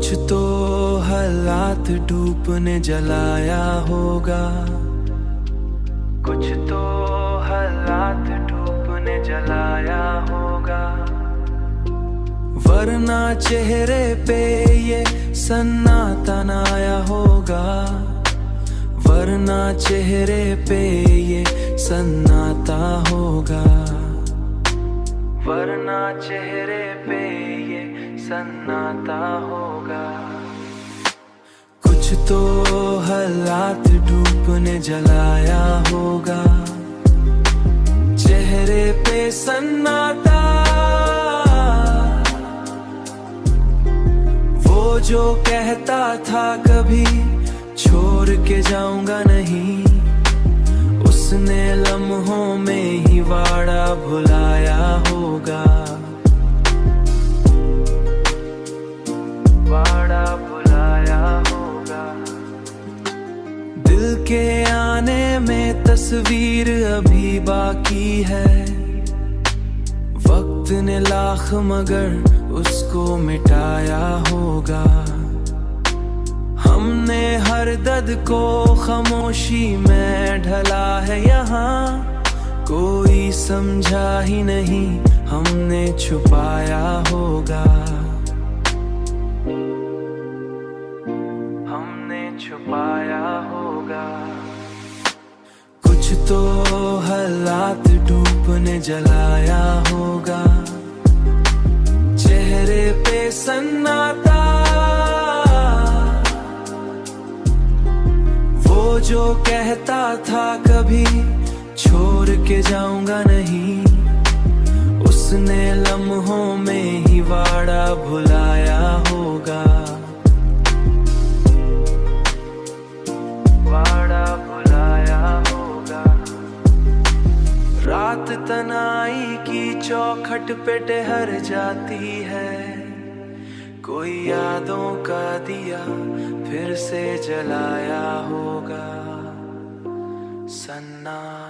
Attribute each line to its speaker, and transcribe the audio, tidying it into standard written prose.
Speaker 1: कुछ तो हालात धूप ने जलाया होगा, कुछ तो हालात धूप ने जलाया होगा, वरना चेहरे पे ये सन्नाटा न आया होगा, वरना चेहरे पे ये सन्नाटा होगा, वरना चेहरे पे ये सन्नाटा होगा। कुछ तो हालात धूप ने जलाया होगा, चेहरे पे सन्नाटा, वो जो कहता था कभी छोड़ के जाऊंगा नहीं, उसने लम्हों में ही वाड़ा भुलाया होगा, वाड़ा भुलाया होगा। दिल के आने में तस्वीर अभी बाकी है, वक्त ने लाख मगर उसको मिटाया होगा, हमने हर दर्द को खामोशी में ढला है यहाँ, कोई समझा ही नहीं हमने छुपाया होगा, हमने छुपाया होगा। कुछ तो हालात धूप ने जलाया होगा, चेहरे पे सन्नाटा, वो जो कहता था कभी छोड़ के जाऊंगा नहीं, उसने लम्हों में ही वाड़ा भुलाया होगा, वाड़ा भुलाया होगा। रात तनाई की चौखट पे ठहर जाती है, कोई यादों का दिया फिर से जलाया होगा, सन्नाटा।